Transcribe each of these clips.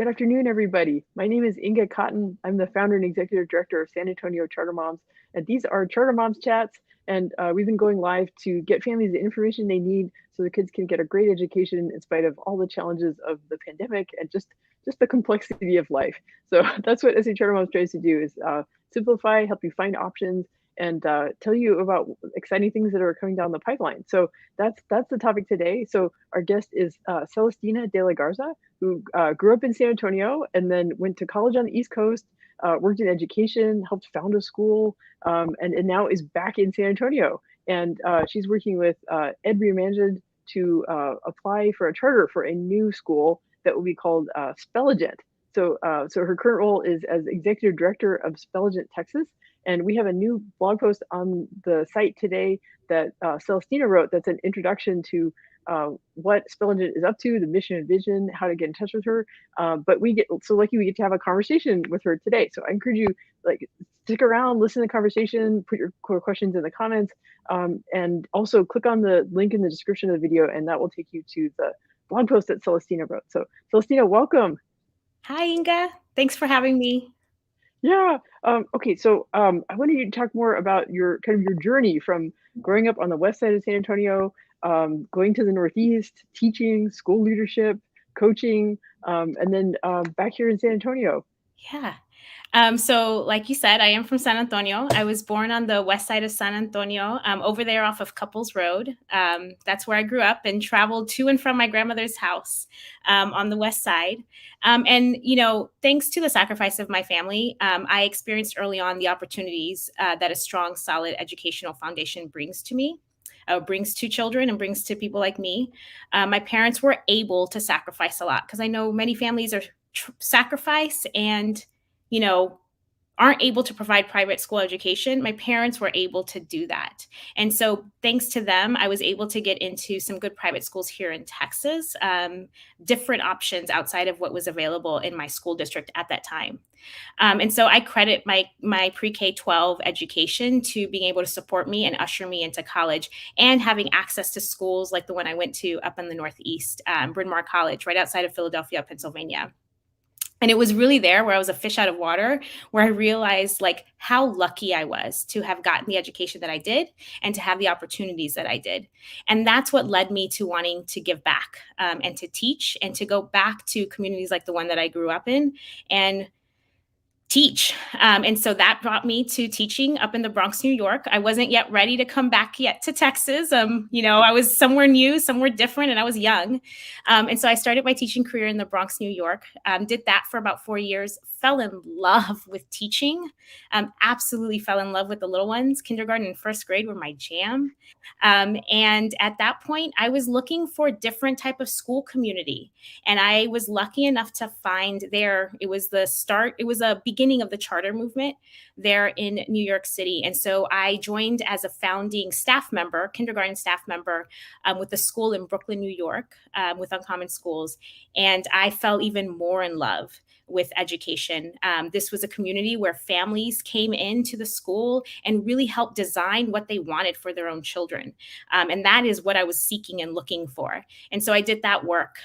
Good afternoon, everybody. My name is Inga Cotton. I'm the founder and executive director of San Antonio Charter Moms, and these are Charter Moms Chats. And we've been going live to get families the information they need so their kids can get a great education in spite of all the challenges of the pandemic and just the complexity of life. So that's what SA Charter Moms tries to do is simplify, help you find options, and tell you about exciting things that are coming down the pipeline. So that's the topic today. So our guest is Celestina De La Garza, who grew up in San Antonio and then went to college on the East Coast, worked in education, helped found a school, and now is back in San Antonio. And she's working with Ed Reimagined to apply for a charter for a new school that will be called Spelligent. So her current role is as executive director of Spelligent, Texas. And we have a new blog post on the site today that Celestina wrote that's an introduction to what Spelligent is up to, the mission and vision, how to get in touch with her. But we get so lucky we get to have a conversation with her today. So I encourage you, like, stick around, listen to the conversation, put your questions in the comments, and also click on the link in the description of the video, and that will take you to the blog post that Celestina wrote. So Celestina, welcome. Hi, Inga. Thanks for having me. Yeah. Okay. So I wanted you to talk more about your journey from growing up on the west side of San Antonio, going to the Northeast, teaching, school leadership, coaching, and then back here in San Antonio. Yeah. So like you said, I am from San Antonio. I was born on the west side of San Antonio, over there off of Couples Road. That's where I grew up and traveled to and from my grandmother's house on the west side. And, thanks to the sacrifice of my family, I experienced early on the opportunities that a strong, solid educational foundation brings to me. Brings to children and brings to people like me. My parents were able to sacrifice a lot because I know many families are sacrifice and aren't able to provide private school education. My parents were able to do that. And so thanks to them, I was able to get into some good private schools here in Texas, different options outside of what was available in my school district at that time. And so I credit my pre-K-12 education to being able to support me and usher me into college and having access to schools like the one I went to up in the Northeast, Bryn Mawr College, right outside of Philadelphia, Pennsylvania. And it was really there where I was a fish out of water, where I realized like how lucky I was to have gotten the education that I did and to have the opportunities that I did. And that's what led me to wanting to give back and to teach and to go back to communities like the one that I grew up in and teach. And so that brought me to teaching up in the Bronx, New York. I wasn't yet ready to come back yet to Texas. I was somewhere new, somewhere different, and I was young. And so I started my teaching career in the Bronx, New York, did that for about 4 years, fell in love with teaching, absolutely fell in love with the little ones. Kindergarten and first grade were my jam. And at that point, I was looking for a different type of school community. And I was lucky enough to find there, it was a beginning of the charter movement there in New York City. And so I joined as a founding staff member, kindergarten staff member, with a school in Brooklyn, New York, with Uncommon Schools. And I fell even more in love with education. This was a community where families came into the school and really helped design what they wanted for their own children. And that is what I was seeking and looking for. And so I did that work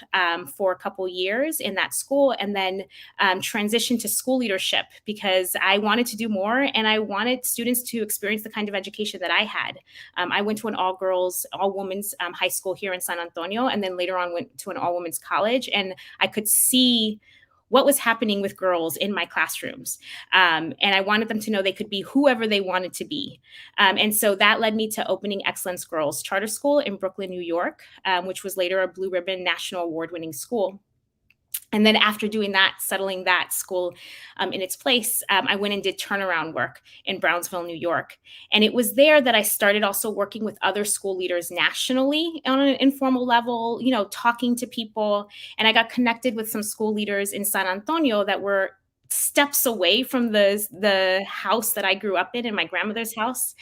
for a couple years in that school and then transitioned to school leadership because I wanted to do more and I wanted students to experience the kind of education that I had. I went to an all-girls, all-women's high school here in San Antonio, and then later on went to an all-women's college. And I could see what was happening with girls in my classrooms. And I wanted them to know they could be whoever they wanted to be. And so that led me to opening Excellence Girls Charter School in Brooklyn, New York, which was later a Blue Ribbon National Award-winning school. And then after doing that, settling that school in its place, I went and did turnaround work in Brownsville, New York. And it was there that I started also working with other school leaders nationally on an informal level, talking to people. And I got connected with some school leaders in San Antonio that were steps away from the house that I grew up in my grandmother's house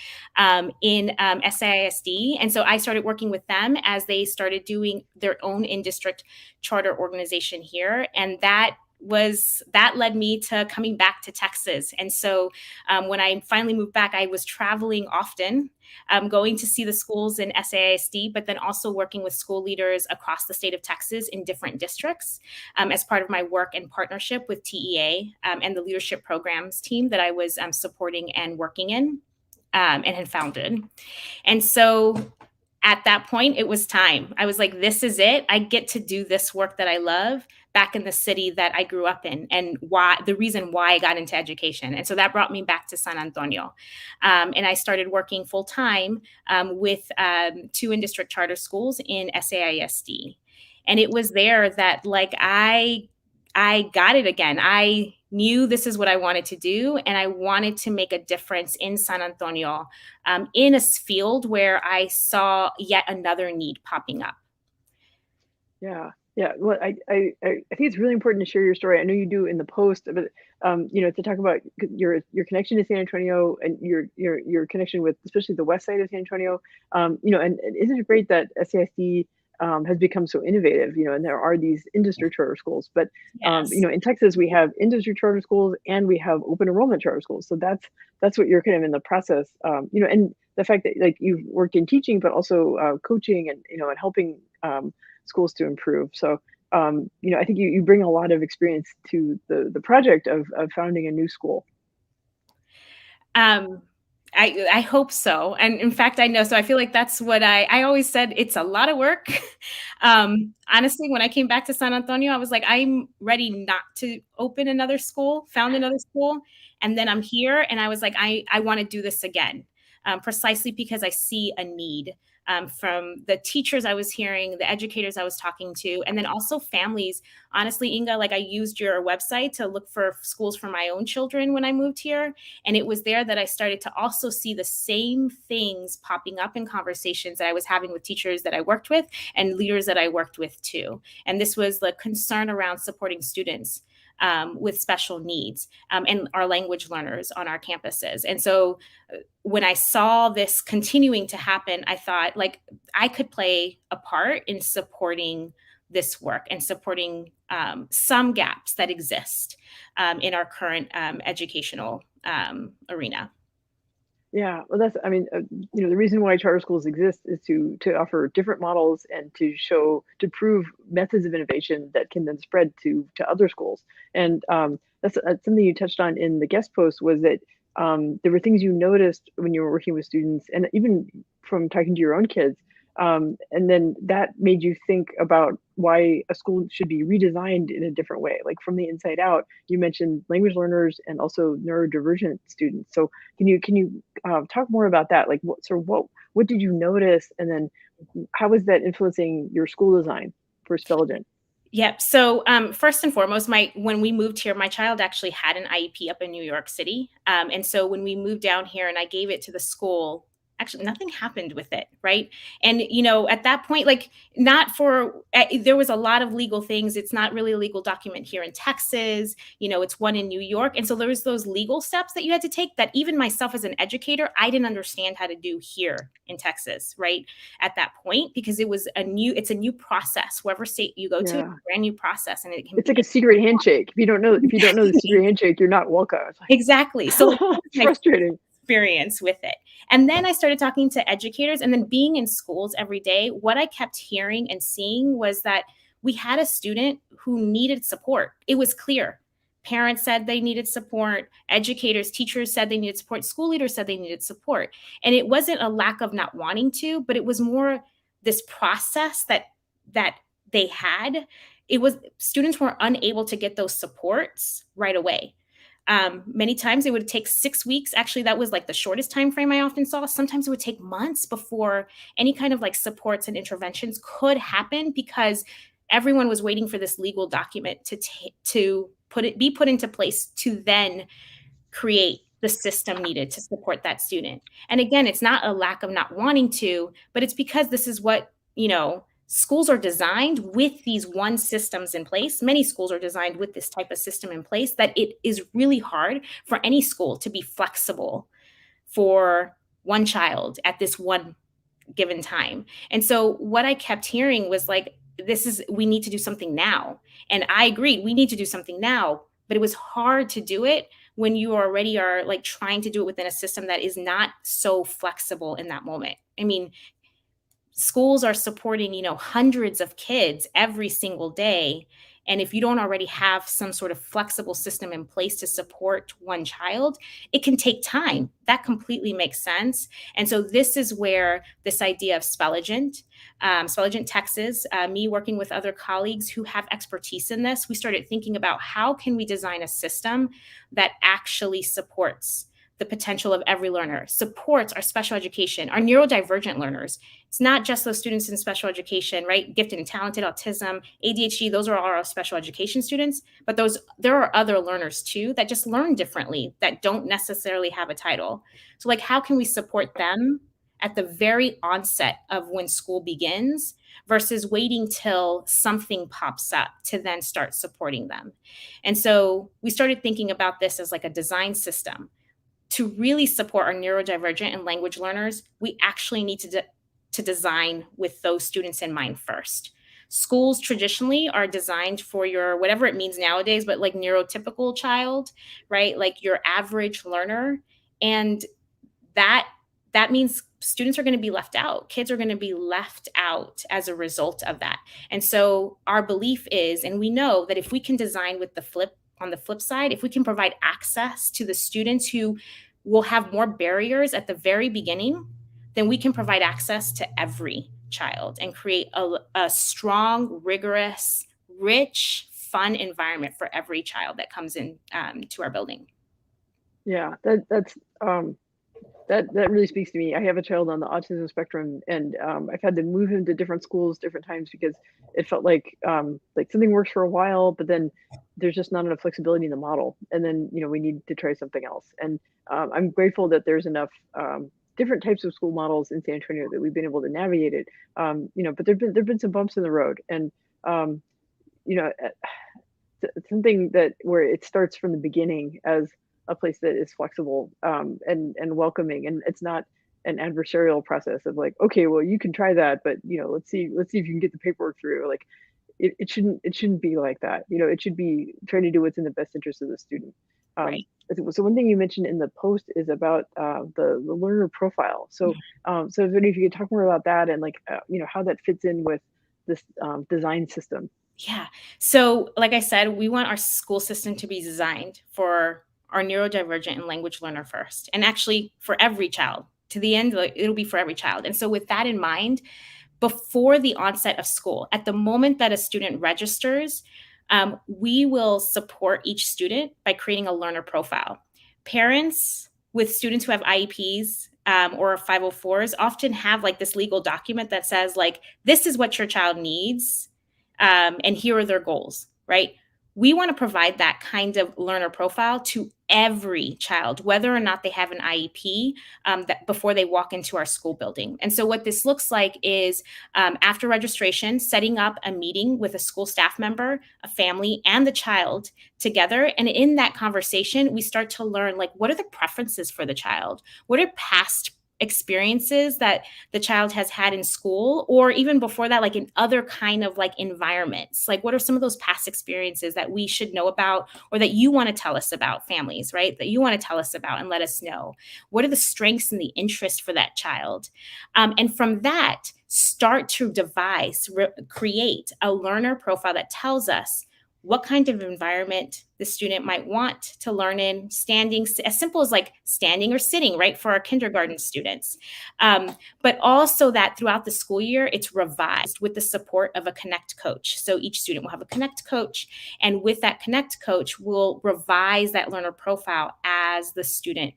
in SAISD. And so I started working with them as they started doing their own in-district charter organization here. And that that led me to coming back to Texas. And so when I finally moved back, I was traveling often, going to see the schools in SAISD, but then also working with school leaders across the state of Texas in different districts as part of my work and partnership with TEA and the leadership programs team that I was supporting and working in and had founded. And so at that point, it was time. I was like, this is it. I get to do this work that I love back in the city that I grew up in, and the reason why I got into education. And so that brought me back to San Antonio. And I started working full time with 2 in-district charter schools in SAISD. And it was there that I got it again. I knew this is what I wanted to do, and I wanted to make a difference in San Antonio, in a field where I saw yet another need popping up. Yeah. Well, I think it's really important to share your story. I know you do in the post, but to talk about your connection to San Antonio and your connection with especially the west side of San Antonio. And isn't it great that SASD has become so innovative, and there are these industry charter schools, but Yes. in Texas we have industry charter schools and we have open enrollment charter schools. So that's what you're kind of in the process, and the fact that you've worked in teaching, but also coaching and and helping schools to improve. So I think you bring a lot of experience to the project of founding a new school. I hope so. And in fact, I know. So I feel like that's what I always said. It's a lot of work. Honestly, when I came back to San Antonio, I was like, I'm ready not to open another school, found another school. And then I'm here and I was like, I want to do this again, precisely because I see a need. From the teachers I was hearing, the educators I was talking to, and then also families. Honestly, Inga, I used your website to look for schools for my own children when I moved here. And it was there that I started to also see the same things popping up in conversations that I was having with teachers that I worked with and leaders that I worked with too. And this was the concern around supporting students with special needs and our language learners on our campuses. And so when I saw this continuing to happen, I thought I could play a part in supporting this work and supporting some gaps that exist in our current educational arena. Yeah, well, the reason why charter schools exist is to offer different models and to prove methods of innovation that can then spread to other schools. And that's something you touched on in the guest post, was that there were things you noticed when you were working with students, and even from talking to your own kids, and then that made you think about why a school should be redesigned in a different way, like from the inside out. You mentioned language learners and also neurodivergent students. So can you talk more about that? Like what did you notice, and then how was that influencing your school design for Spelligent? Yep. So first and foremost, when we moved here, my child actually had an IEP up in New York City. And so when we moved down here and I gave it to the school, actually nothing happened with it, right? And at that point, there was a lot of legal things. It's not really a legal document here in Texas. It's one in New York. And so there was those legal steps that you had to take that even myself as an educator, I didn't understand how to do here in Texas, right? At that point, because it's a new process. Whoever state you go to, it's a brand new process. And it's like a secret handshake. If you don't know the secret handshake, you're not welcome. Exactly. So it's frustrating experience with it. And then I started talking to educators, and then being in schools every day, what I kept hearing and seeing was that we had a student who needed support. It was clear. Parents said they needed support. Educators, teachers said they needed support. School leaders said they needed support. And it wasn't a lack of not wanting to, but it was more this process that they had. It was students were unable to get those supports right away. Many times it would take 6 weeks. Actually, that was the shortest time frame I often saw. Sometimes it would take months before any kind of supports and interventions could happen, because everyone was waiting for this legal document to be put into place to then create the system needed to support that student. And again, it's not a lack of not wanting to, but it's because this is what, schools are designed with these one systems in place. Many schools are designed with this type of system in place, that it is really hard for any school to be flexible for one child at this one given time. And so what I kept hearing was we need to do something now. And I agreed, we need to do something now, but it was hard to do it when you already are like trying to do it within a system that is not so flexible in that moment. I mean, schools are supporting, hundreds of kids every single day. And if you don't already have some sort of flexible system in place to support one child, it can take time. That completely makes sense. And so this is where this idea of Spelligent, Texas, me working with other colleagues who have expertise in this, we started thinking about how can we design a system that actually supports the potential of every learner, supports our special education, our neurodivergent learners. It's not just those students in special education, right? Gifted and talented, autism, ADHD, those are all our special education students, but there are other learners too that just learn differently, that don't necessarily have a title. So like, how can we support them at the very onset of when school begins versus waiting till something pops up to then start supporting them? And so we started thinking about this as like a design system. To really support our neurodivergent and language learners, we actually need to design with those students in mind first. Schools traditionally are designed for your, whatever it means nowadays, but like neurotypical child, right? Like your average learner. And that means students are going to be left out. Kids are going to be left out as a result of that. And so our belief is, and we know that if we can design with on the flip side, if we can provide access to the students who will have more barriers at the very beginning, then we can provide access to every child and create a strong, rigorous, rich, fun environment for every child that comes in to our building. Yeah, that really speaks to me. I have a child on the autism spectrum, and I've had to move him to different schools different times because it felt like something works for a while, but then there's just not enough flexibility in the model, and then we need to try something else. And I'm grateful that there's enough different types of school models in San Antonio that we've been able to navigate it. But there've been some bumps in the road, and you know, something that where it starts from the beginning as a place that is flexible and welcoming, and it's not an adversarial process of like, okay, well, you can try that, but let's see if you can get the paperwork through. Like, it shouldn't be like that. It should be trying to do what's in the best interest of the student. Right. So one thing you mentioned in the post is about the learner profile. So so I was wondering if you could talk more about that and like how that fits in with this design system. Yeah. So, like I said, we want our school system to be designed for our neurodivergent and language learner first, and actually for every child. To the end, like, it'll be for every child. And so, with that in mind, before the onset of school, at the moment that a student registers, we will support each student by creating a learner profile. Parents with students who have IEPs or 504s often have like this legal document that says like, this is what your child needs. And here are their goals, right? We want to provide that kind of learner profile to every child, whether or not they have an IEP, that before they walk into our school building. And so what this looks like is after registration, setting up a meeting with a school staff member, a family, and the child together. And in that conversation, we start to learn like, what are the preferences for the child? What are past experiences that the child has had in school, or even before that, like in other kind of like environments? Like, what are some of those past experiences that we should know about, or that you want to tell us about, families, right? That you want to tell us about and let us know. What are the strengths and the interest for that child? And from that, start to create a learner profile that tells us what kind of environment the student might want to learn in, standing, as simple as like standing or sitting, right, for our kindergarten students. But also that throughout the school year, it's revised with the support of a Connect coach. So each student will have a Connect coach, and with that Connect coach, we'll revise that learner profile as the student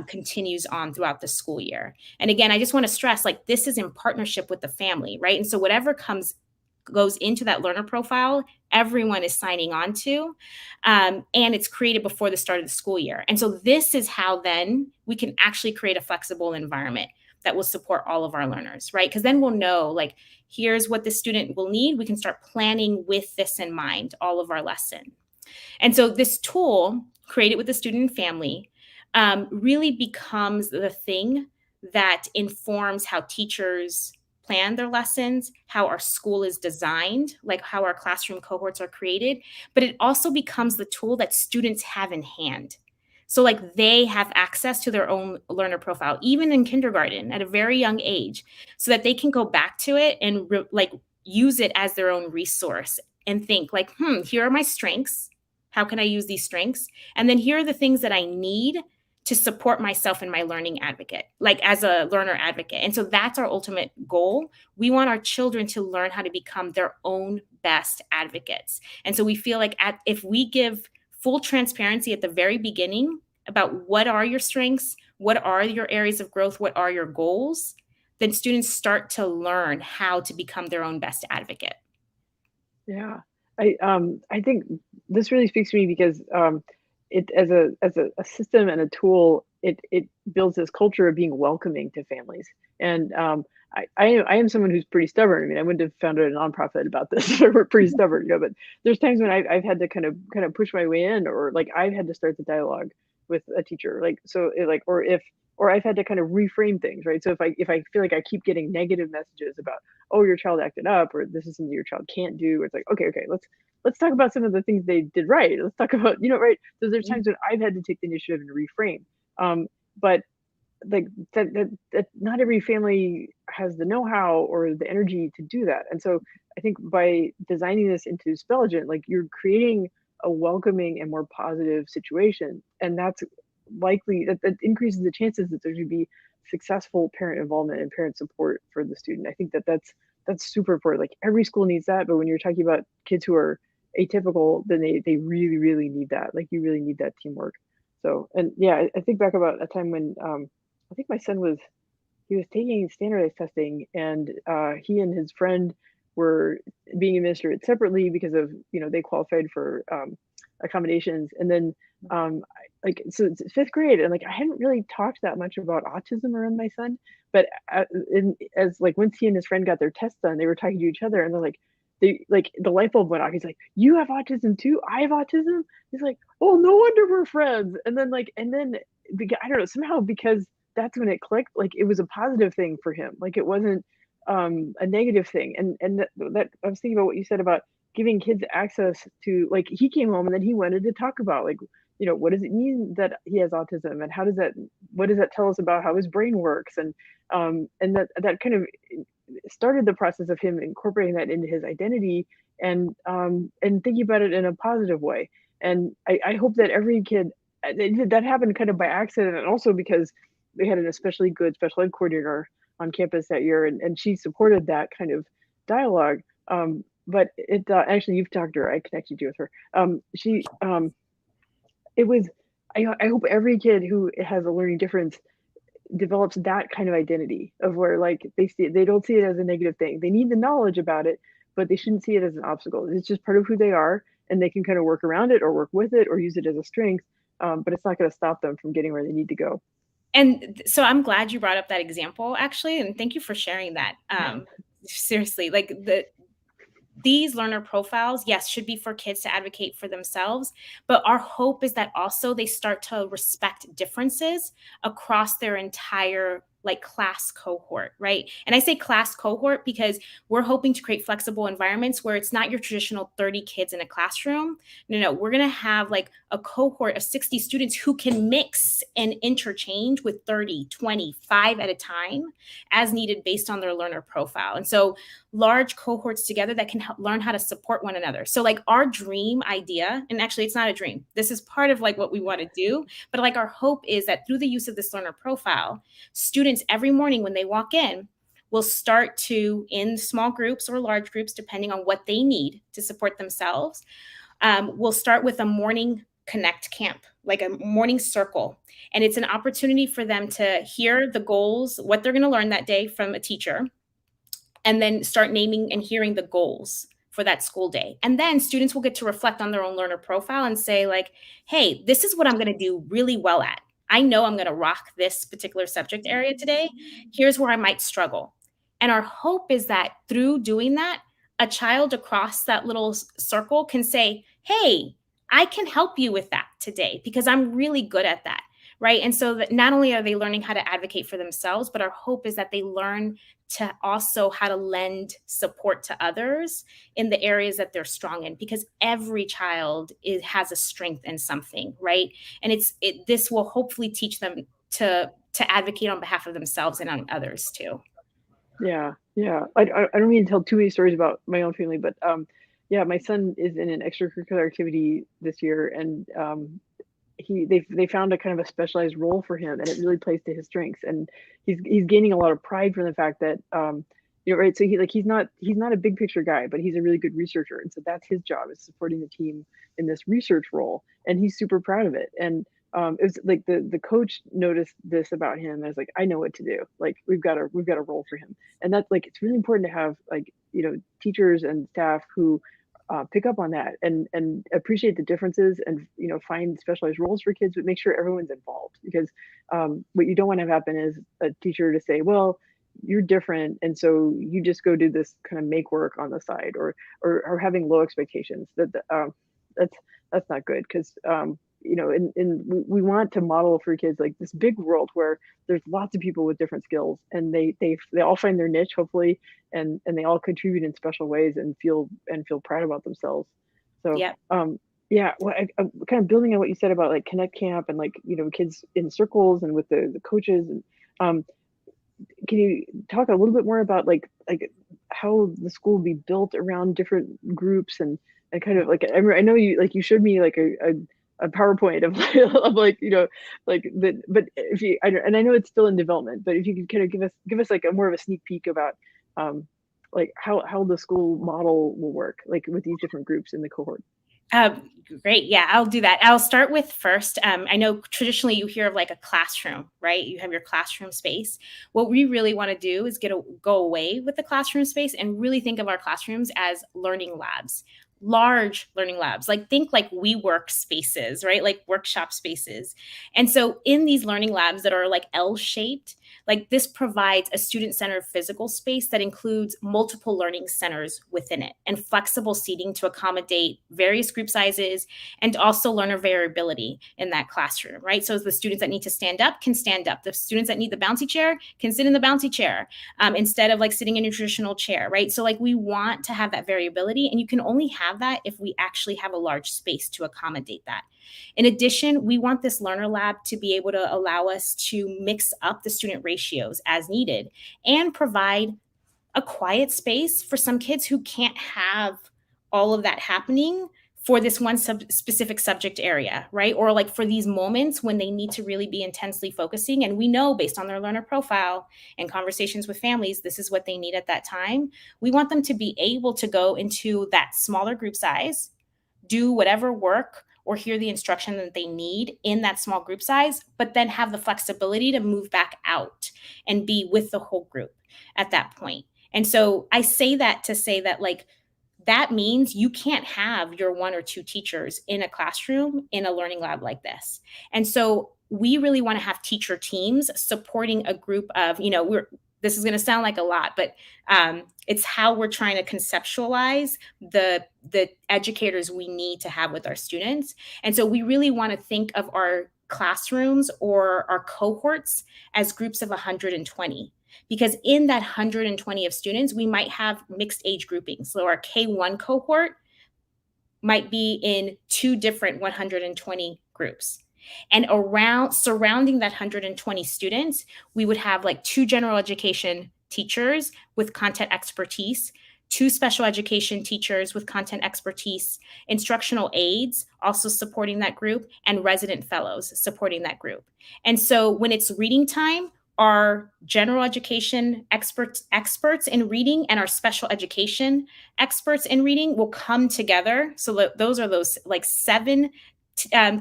continues on throughout the school year. And again, I just want to stress, like, this is in partnership with the family, right? And so whatever goes into that learner profile, everyone is signing on to, and it's created before the start of the school year. And so this is how then we can actually create a flexible environment that will support all of our learners, right? Because then we'll know, like, here's what the student will need. We can start planning with this in mind, all of our lesson. And so this tool, created with the student and family, really becomes the thing that informs how teachers plan their lessons, how our school is designed, like how our classroom cohorts are created, but it also becomes the tool that students have in hand. So like they have access to their own learner profile, even in kindergarten at a very young age, so that they can go back to it and like use it as their own resource and think like, here are my strengths. How can I use these strengths? And then here are the things that I need to support myself in my learning advocate, like as a learner advocate. And so that's our ultimate goal. We want our children to learn how to become their own best advocates. And so we feel like if we give full transparency at the very beginning about what are your strengths, what are your areas of growth, what are your goals, then students start to learn how to become their own best advocate. Yeah. I think this really speaks to me because it as a system and a tool, it builds this culture of being welcoming to families. And I am someone who's pretty stubborn. I mean, I wouldn't have founded a nonprofit about this. We're pretty stubborn, but there's times when I've had to kind of push my way in, or like I've had to start the dialogue with a teacher, like so it, like or I've had to kind of reframe things, right? So if I feel like I keep getting negative messages about, oh, your child acted up, or this is something your child can't do, it's like, okay, let's talk about some of the things they did right. Let's talk about, right. So there's times when I've had to take the initiative and reframe. But like that not every family has the know-how or the energy to do that. And so I think by designing this into Spelligent, like you're creating a welcoming and more positive situation. And that's likely that increases the chances that there's going to be successful parent involvement and parent support for the student. I think that's super important. Like every school needs that, but when you're talking about kids who are atypical, then they really, really need that. Like you really need that teamwork. So, and yeah, I think back about a time when I think my son was taking standardized testing, and he and his friend were being administered separately because of they qualified for accommodations. And then like so it's fifth grade, and like I hadn't really talked that much about autism around my son, but as like once he and his friend got their tests done, they were talking to each other, and they're like, the light bulb went off. He's like, "You have autism too? I have autism?" He's like, "Oh, no wonder we're friends." And then I don't know, somehow, because that's when it clicked, like it was a positive thing for him. Like it wasn't a negative thing. And that I was thinking about what you said about giving kids access to, like, he came home and then he wanted to talk about, like, what does it mean that he has autism, and what does that tell us about how his brain works? And that kind of started the process of him incorporating that into his identity, and thinking about it in a positive way. And I hope that every kid, that happened kind of by accident, and also because they had an especially good special ed coordinator on campus that year, and she supported that kind of dialogue. But it actually, you've talked to her. I connected you with her. She it was. I hope every kid who has a learning difference develops that kind of identity of where, like, they don't see it as a negative thing. They need the knowledge about it, but they shouldn't see it as an obstacle. It's just part of who they are, and they can kind of work around it or work with it or use it as a strength. But it's not going to stop them from getting where they need to go. And so I'm glad you brought up that example, actually, and thank you for sharing that. Seriously, like these learner profiles, yes, should be for kids to advocate for themselves, but our hope is that also they start to respect differences across their entire like class cohort, right? And I say class cohort because we're hoping to create flexible environments where it's not your traditional 30 kids in a classroom. No, we're going to have like a cohort of 60 students who can mix and interchange with 30, 25 at a time as needed based on their learner profile. And so large cohorts together that can learn how to support one another. So like our dream idea, and actually it's not a dream, this is part of like what we want to do, but like our hope is that through the use of this learner profile, students every morning when they walk in will start to, in small groups or large groups, depending on what they need to support themselves, we'll start with a morning connect camp, like a morning circle. And it's an opportunity for them to hear the goals, what they're going to learn that day from a teacher, and then start naming and hearing the goals for that school day. And then students will get to reflect on their own learner profile and say like, hey, this is what I'm going to do really well at. I know I'm going to rock this particular subject area today. Here's where I might struggle. And our hope is that through doing that, a child across that little circle can say, hey, I can help you with that today because I'm really good at that. right? And so that not only are they learning how to advocate for themselves, but our hope is that they learn to also how to lend support to others in the areas that they're strong in, because every child has a strength in something, right? And this will hopefully teach them to advocate on behalf of themselves and on others too. Yeah, yeah. I don't mean to tell too many stories about my own family, but yeah, my son is in an extracurricular activity this year, and they found a kind of a specialized role for him, and it really plays to his strengths. And he's gaining a lot of pride from the fact that right. So he's not a big picture guy, but he's a really good researcher, and so that's his job, is supporting the team in this research role, and he's super proud of it. And it was like the coach noticed this about him, and I was like, I know what to do. Like we've got a role for him, and that's like, it's really important to have, like, teachers and staff who pick up on that and appreciate the differences, and find specialized roles for kids, but make sure everyone's involved. Because what you don't want to have happen is a teacher to say, well, you're different, and so you just go do this kind of make work on the side, or having low expectations. That's that's not good, because and we want to model for kids like this big world where there's lots of people with different skills, and they all find their niche, hopefully, and they all contribute in special ways, and feel proud about themselves. So Yep. yeah, well, I'm kind of building on what you said about like Connect Camp, and like kids in circles and with the coaches. And um, can you talk a little bit more about like how the school will be built around different groups, and kind of like, I know you showed me like a PowerPoint of of like like the, but if you and I know it's still in development, but if you could kind of give us like a more of a sneak peek about like how the school model will work, like with these different groups in the cohort. Great. Yeah, I'll do that. I'll start with first. I know traditionally you hear of like a classroom, right? You have your classroom space. What we really want to do is go away with the classroom space and really think of our classrooms as learning labs, large learning labs. Like think like WeWork spaces, right? Like workshop spaces. And so in these learning labs that are like L-shaped, like this provides a student-centered physical space that includes multiple learning centers within it and flexible seating to accommodate various group sizes and also learner variability in that classroom, right? So the students that need to stand up can stand up. The students that need the bouncy chair can sit in the bouncy chair instead of like sitting in a traditional chair, right? So like we want to have that variability, and you can only have that if we actually have a large space to accommodate that. In addition, we want this learner lab to be able to allow us to mix up the student ratios as needed and provide a quiet space for some kids who can't have all of that happening for this one specific subject area, right? Or like for these moments when they need to really be intensely focusing. And we know based on their learner profile and conversations with families, this is what they need at that time. We want them to be able to go into that smaller group size, do whatever work or hear the instruction that they need in that small group size, but then have the flexibility to move back out and be with the whole group at that point. And so I say that to say that like that means you can't have your one or two teachers in a classroom in a learning lab like this. And so we really want to have teacher teams supporting a group of, this is going to sound like a lot, but it's how we're trying to conceptualize the educators we need to have with our students. And so we really want to think of our classrooms or our cohorts as groups of 120. Because in that 120 of students, we might have mixed age groupings. So our K1 cohort might be in two different 120 groups. And surrounding that 120 students, we would have like two general education teachers with content expertise, two special education teachers with content expertise, instructional aides also supporting that group, and resident fellows supporting that group. And so when it's reading time, our general education experts in reading and our special education experts in reading will come together. So those like seven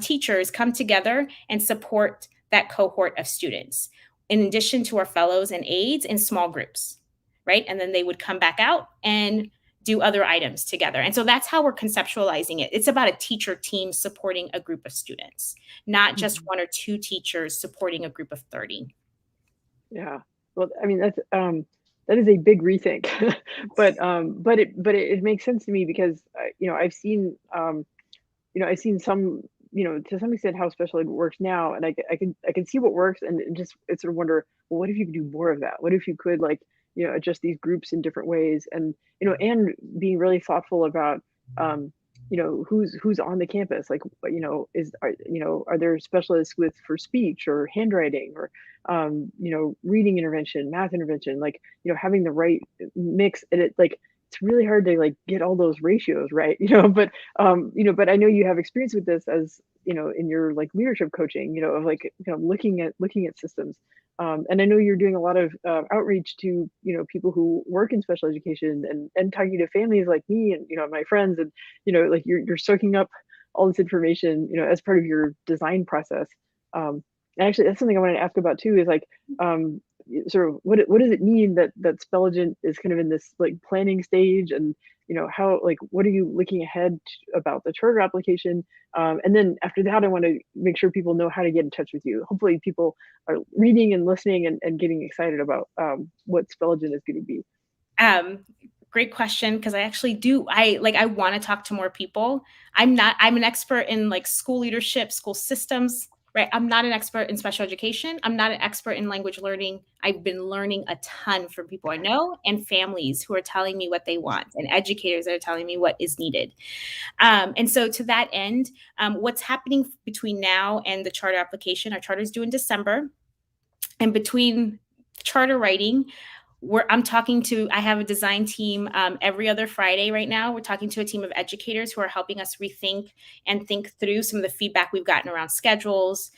teachers come together and support that cohort of students, in addition to our fellows and aides in small groups, right? And then they would come back out and do other items together. And so that's how we're conceptualizing it. It's about a teacher team supporting a group of students, not just one or two teachers supporting a group of 30. Yeah. Well, I mean, that is a big rethink, but it makes sense to me, because I've seen I've seen some to some extent how special ed works now, and I can see what works, and it's sort of wonder, well, what if you could do more of that? What if you could like, adjust these groups in different ways, and and being really thoughtful about who's on the campus, like are there specialists for speech or handwriting or reading intervention, math intervention, like having the right mix, and it's really hard to like get all those ratios right, but I know you have experience with this as in your like leadership coaching, of like looking at systems. And I know you're doing a lot of outreach to people who work in special education, and talking to families like me and my friends, and like you're soaking up all this information as part of your design process. And actually, that's something I wanted to ask about too. Is like sort of what does it mean that Spelligent is kind of in this like planning stage, and how, like, what are you looking ahead about the charter application, and then after that I want to make sure people know how to get in touch with you. Hopefully people are reading and listening and getting excited about what Spelligent is going to be. Great question, because I actually do. I want to talk to more people. I'm an expert in like school leadership, school systems, right? I'm not an expert in special education. I'm not an expert in language learning. I've been learning a ton from people I know, and families who are telling me what they want, and educators that are telling me what is needed. And so to that end, what's happening between now and the charter application, our charter is due in December. And between charter writing, I have a design team every other Friday right now. We're talking to a team of educators who are helping us rethink and think through some of the feedback we've gotten around schedules,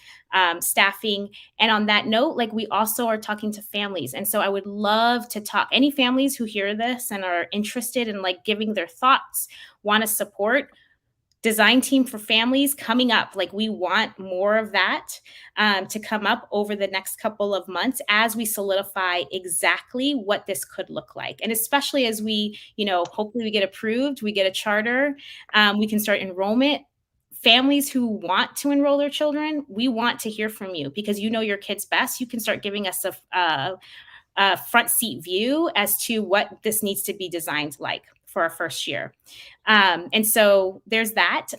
staffing. And on that note, like, we also are talking to families. And so I would love to talk, any families who hear this and are interested in like giving their thoughts, want to support, design team for families coming up. Like, we want more of that to come up over the next couple of months as we solidify exactly what this could look like. And especially as we, hopefully we get approved, we get a charter, we can start enrollment. Families who want to enroll their children, we want to hear from you, because you know your kids best. You can start giving us a front seat view as to what this needs to be designed like for our first year. And so there's that.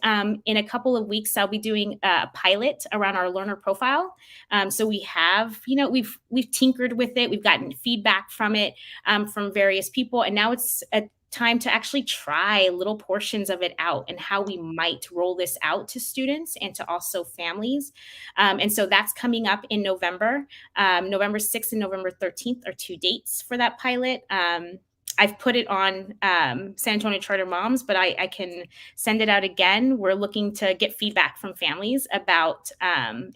In a couple of weeks, I'll be doing a pilot around our learner profile. So we have, we've tinkered with it. We've gotten feedback from it, from various people. And now it's a time to actually try little portions of it out, and how we might roll this out to students and to also families. And so that's coming up in November. November 6th and November 13th are 2 dates for that pilot. I've put it on San Antonio Charter Moms, but I can send it out again. We're looking to get feedback from families about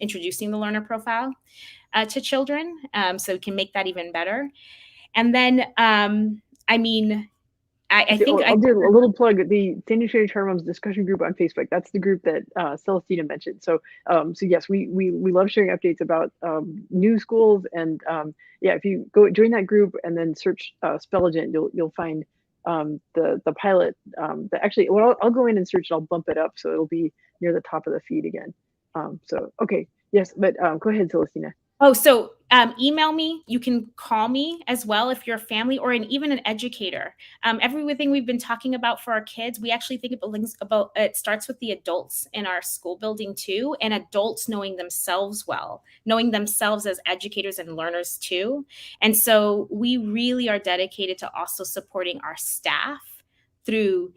introducing the learner profile to children, so we can make that even better. And then, I think I'll do a little plug. The San Antonio Charter Moms discussion group on Facebook. That's the group that Celestina mentioned. So, so yes, we love sharing updates about new schools, and yeah, if you go join that group and then search Spelligent, you'll find the pilot. Actually, well, I'll go in and search. And I'll bump it up so it'll be near the top of the feed again. So okay, yes, but go ahead, Celestina. Oh, so email me. You can call me as well if you're a family or even an educator. Everything we've been talking about for our kids, we actually think it starts with the adults in our school building too, and adults knowing themselves well, knowing themselves as educators and learners too. And so we really are dedicated to also supporting our staff through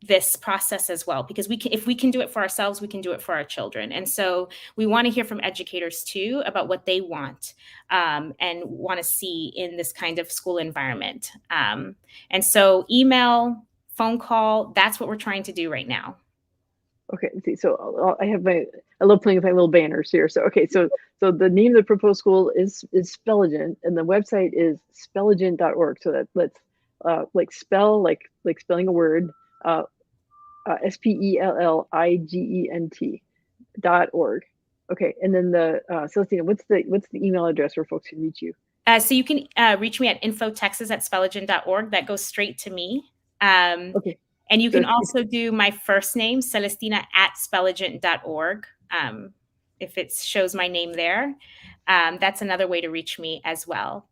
this process as well, because if we can do it for ourselves, we can do it for our children. And so we want to hear from educators too about what they want and want to see in this kind of school environment. And so email, phone call, that's what we're trying to do right now. Okay, so I love playing with my little banners here. So okay, so the name of the proposed school is Spelligent, and the website is spelligent.org. So let's like spell like spelling a word. SPELLIGENT.org. Okay, and then Celestina, what's the email address where folks can reach you? So you can reach me at infotexas@spelligent.org. That goes straight to me. Okay. And you can also do my first name, Celestina@spelligent.org. If it shows my name there, that's another way to reach me as well.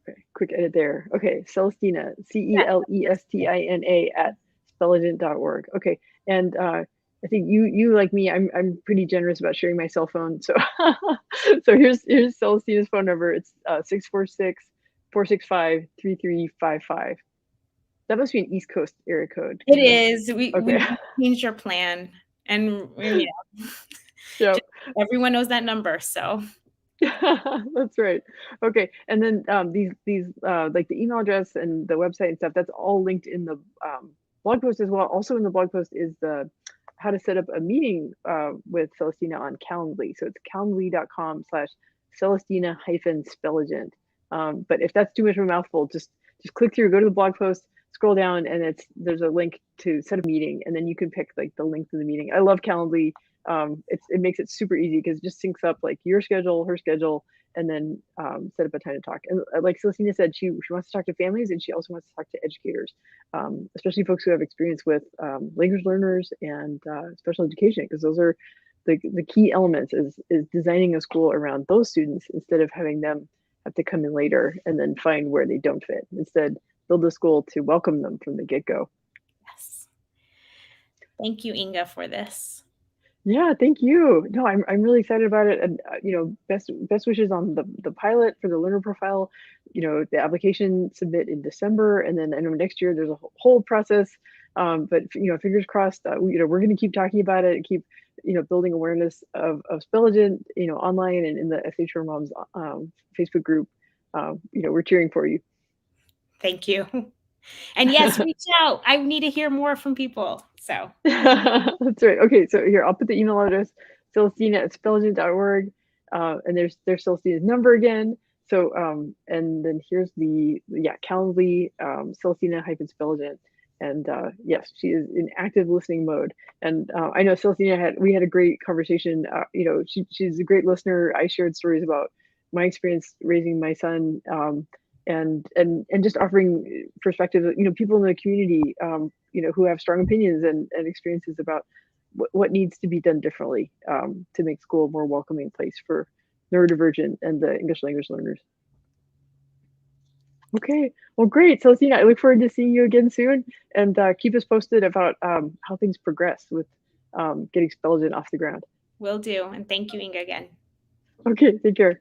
Okay, quick edit there. Okay, Celestina, CELESTINA @ spelligent.org. Okay, and I think you like me, I'm pretty generous about sharing my cell phone. So so here's Celestina's phone number. It's 646-465-3355. That must be an East Coast area code It because I don't. is. Okay. We changed our plan, and Yep. just everyone knows that number. So That's right. Okay. And then these like the email address and the website and stuff, that's all linked in the blog post as well. Also in the blog post is the how to set up a meeting with Celestina on Calendly. So it's calendly.com/Celestina-Spelligent. But if that's too much of a mouthful, just click through, go to the blog post, scroll down, and there's a link to set up a meeting, and then you can pick like the length of the meeting. I love Calendly. It makes it super easy because it just syncs up like your schedule, her schedule, and then set up a time to talk. And like Celestina said, she wants to talk to families and she also wants to talk to educators, especially folks who have experience with language learners and special education, because those are the key elements is designing a school around those students instead of having them have to come in later and then find where they don't fit. Instead, build a school to welcome them from the get-go. yes, thank you, Inga, for this. Yeah, thank you. No, I'm really excited about it, and best wishes on the pilot for the learner profile. The application submit in December, and then I know next year there's a whole process. But fingers crossed. We're going to keep talking about it and keep building awareness of Spelligent, online and in the SHR Moms Facebook group. We're cheering for you. Thank you. And yes, reach out. I need to hear more from people. So That's right. Okay, so here I'll put the email address, Celestina@spelligent.org, and there's Celestina's number again. So and then here's the Calendly, Celestina-Spelligent, and yes, she is in active listening mode. And I know Celestina we had a great conversation. She's a great listener. I shared stories about my experience raising my son. And just offering perspective, people in the community, who have strong opinions and experiences about what needs to be done differently to make school a more welcoming place for neurodivergent and the English language learners. Okay, well, great. Celestina, I look forward to seeing you again soon, and keep us posted about how things progress with getting Spelligent off the ground. will do. And thank you, Inga, again. Okay, take care.